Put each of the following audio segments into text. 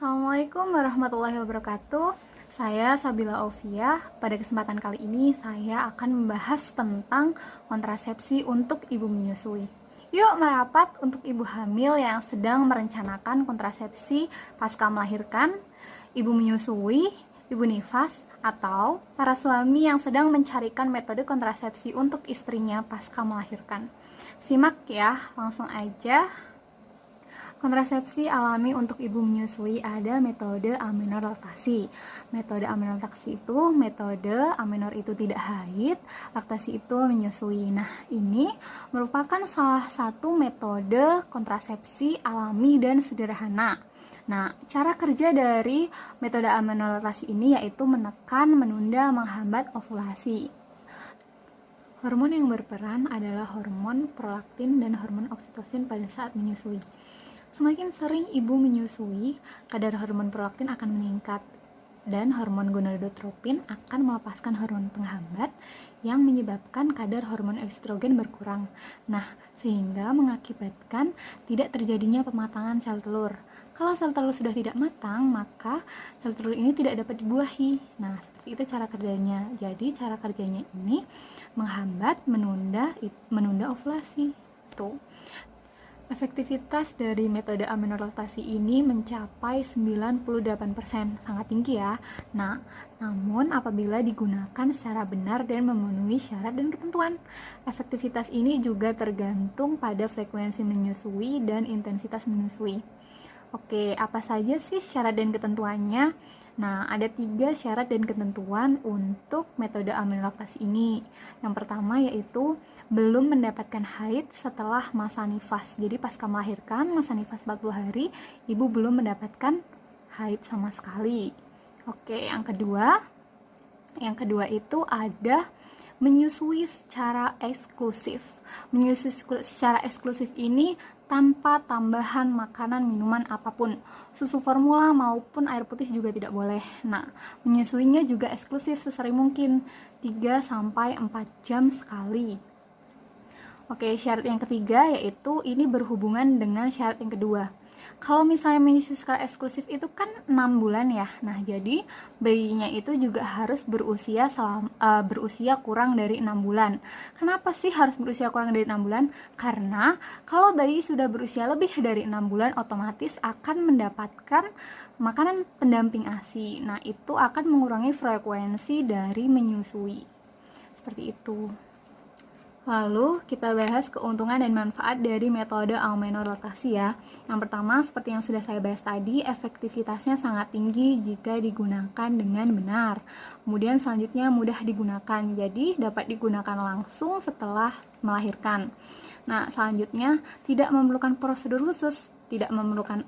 Assalamualaikum warahmatullahi wabarakatuh. Saya Sabila Ovia. Pada kesempatan kali ini saya akan membahas tentang kontrasepsi untuk ibu menyusui. Yuk merapat untuk ibu hamil yang sedang merencanakan kontrasepsi pasca melahirkan, ibu menyusui, ibu nifas, atau para suami yang sedang mencarikan metode kontrasepsi untuk istrinya pasca melahirkan. Simak ya, langsung aja. Kontrasepsi alami untuk ibu menyusui ada metode Amenor laktasi. Metode Amenor laktasi itu metode Amenor itu tidak haid, laktasi itu menyusui. Nah, ini merupakan salah satu metode kontrasepsi alami dan sederhana. Nah, cara kerja dari metode Amenor laktasi ini yaitu menekan, menunda, menghambat ovulasi. Hormon yang berperan adalah hormon prolaktin dan hormon oksitosin pada saat menyusui. Semakin sering ibu menyusui, kadar hormon prolaktin akan meningkat dan hormon gonadotropin akan melepaskan hormon penghambat yang menyebabkan kadar hormon estrogen berkurang. Nah, sehingga mengakibatkan tidak terjadinya pematangan sel telur. Kalau sel telur sudah tidak matang, maka sel telur ini tidak dapat dibuahi. Nah, seperti itu cara kerjanya. Jadi, cara kerjanya ini menghambat, menunda ovulasi. Tuh. Efektivitas dari metode Amenor laktasi ini mencapai 98%, sangat tinggi ya. Nah, namun apabila digunakan secara benar dan memenuhi syarat dan ketentuan. Efektivitas ini juga tergantung pada frekuensi menyusui dan intensitas menyusui. Oke, apa saja sih syarat dan ketentuannya? Nah, ada 3 syarat dan ketentuan untuk metode Amenor laktasi ini. Yang pertama yaitu belum mendapatkan haid setelah masa nifas. Jadi pasca melahirkan, masa nifas 40 hari, ibu belum mendapatkan haid sama sekali. Oke, yang kedua itu ada menyusui secara eksklusif. Menyusui secara eksklusif ini tanpa tambahan makanan, minuman apapun. Susu formula maupun air putih juga tidak boleh. Nah, menyusuinya juga eksklusif sesering mungkin 3-4 jam sekali. Oke, syarat yang ketiga yaitu ini berhubungan dengan syarat yang kedua. Kalau misalnya menyusui secara eksklusif itu kan 6 bulan ya. Nah, jadi bayinya itu juga harus berusia kurang dari 6 bulan. Kenapa sih harus berusia kurang dari 6 bulan? Karena kalau bayi sudah berusia lebih dari 6 bulan otomatis akan mendapatkan makanan pendamping ASI. Nah, itu akan mengurangi frekuensi dari menyusui. Seperti itu. Lalu kita bahas keuntungan dan manfaat dari metode Amenor laktasi ya. Yang pertama, seperti yang sudah saya bahas tadi, efektivitasnya sangat tinggi jika digunakan dengan benar. Kemudian selanjutnya mudah digunakan, jadi dapat digunakan langsung setelah melahirkan. Nah, selanjutnya tidak memerlukan prosedur khusus, tidak memerlukan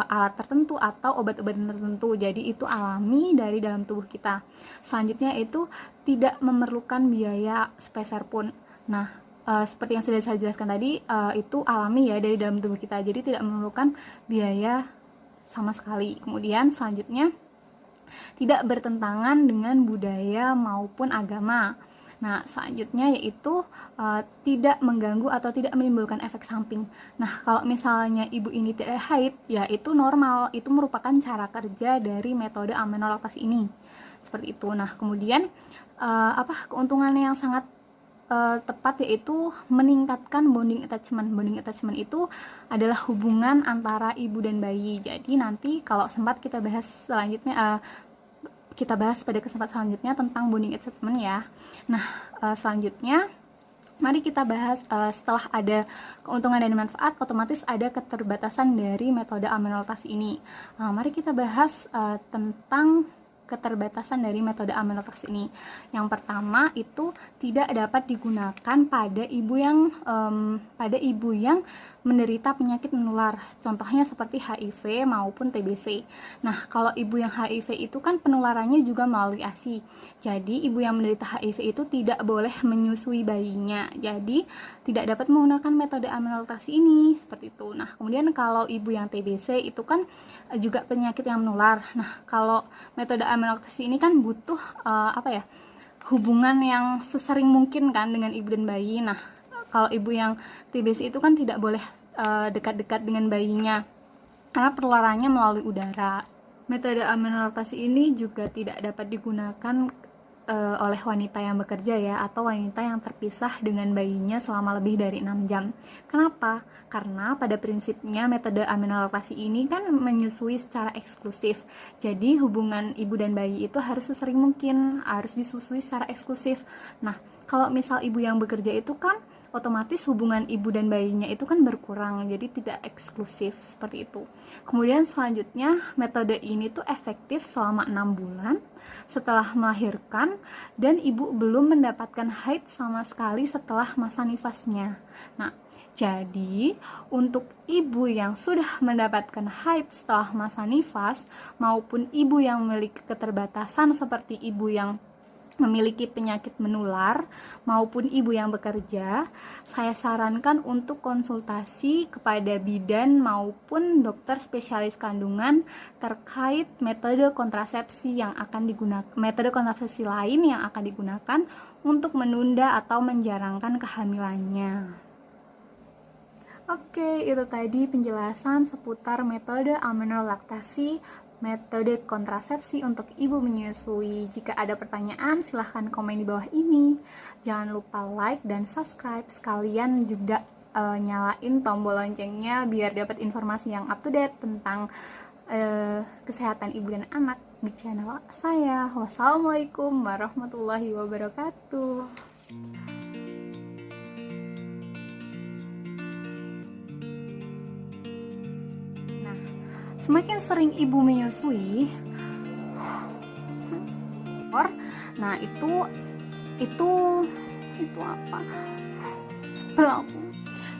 alat tertentu atau obat-obatan tertentu, jadi itu alami dari dalam tubuh kita. Selanjutnya itu tidak memerlukan biaya sepeser pun. Nah, seperti yang sudah saya jelaskan tadi, itu alami ya dari dalam tubuh kita, jadi tidak memerlukan biaya sama sekali. Kemudian selanjutnya tidak bertentangan dengan budaya maupun agama. Nah, selanjutnya yaitu tidak mengganggu atau tidak menimbulkan efek samping. Nah, kalau misalnya ibu ini tidak haid, ya itu normal, itu merupakan cara kerja dari metode Amenor laktasi ini. Seperti itu. Nah, kemudian keuntungannya yang sangat tepat yaitu meningkatkan bonding attachment. Bonding attachment itu adalah hubungan antara ibu dan bayi. Jadi nanti kalau sempat kita bahas selanjutnya, kita bahas pada kesempatan selanjutnya tentang bonding attachment ya. Nah, selanjutnya mari kita bahas setelah ada keuntungan dan manfaat, otomatis ada keterbatasan dari metode Amenor laktasi ini. Mari kita bahas tentang keterbatasan dari metode Amenor laktasi ini. Yang pertama itu tidak dapat digunakan pada ibu yang menderita penyakit menular. Contohnya seperti HIV maupun TBC. Nah, kalau ibu yang HIV itu kan penularannya juga melalui ASI. Jadi, ibu yang menderita HIV itu tidak boleh menyusui bayinya. Jadi, tidak dapat menggunakan metode Amenor laktasi ini. Seperti itu. Nah, kemudian kalau ibu yang TBC itu kan juga penyakit yang menular. Nah, kalau metode Amenor laktasi ini kan butuh hubungan yang sesering mungkin kan dengan ibu dan bayi. Nah, kalau ibu yang TBC itu kan tidak boleh dekat-dekat dengan bayinya karena penularannya melalui udara. Metode amilolaktasi ini juga tidak dapat digunakan oleh wanita yang bekerja ya, atau wanita yang terpisah dengan bayinya selama lebih dari 6 jam. Kenapa? Karena pada prinsipnya metode amilolaktasi ini kan menyusui secara eksklusif. Jadi hubungan ibu dan bayi itu harus sesering mungkin, harus disusui secara eksklusif. Nah, kalau misal ibu yang bekerja itu kan otomatis hubungan ibu dan bayinya itu kan berkurang, jadi tidak eksklusif seperti itu. Kemudian selanjutnya metode ini tuh efektif selama 6 bulan setelah melahirkan dan ibu belum mendapatkan haid sama sekali setelah masa nifasnya. Nah, jadi untuk ibu yang sudah mendapatkan haid setelah masa nifas maupun ibu yang memiliki keterbatasan seperti ibu yang memiliki penyakit menular maupun ibu yang bekerja, saya sarankan untuk konsultasi kepada bidan maupun dokter spesialis kandungan terkait metode kontrasepsi yang akan digunakan, metode kontrasepsi lain yang akan digunakan untuk menunda atau menjarangkan kehamilannya. Oke, itu tadi penjelasan seputar metode amilolaktasi, metode kontrasepsi untuk ibu menyusui. Jika ada pertanyaan, silahkan komen di bawah ini. Jangan lupa like dan subscribe. Sekalian juga nyalain tombol loncengnya biar dapat informasi yang up to date tentang kesehatan ibu dan anak di channel saya. Wassalamualaikum warahmatullahi wabarakatuh. Semakin sering ibu menyusui, nah itu apa?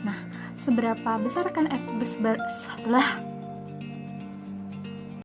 Nah, seberapa besar kan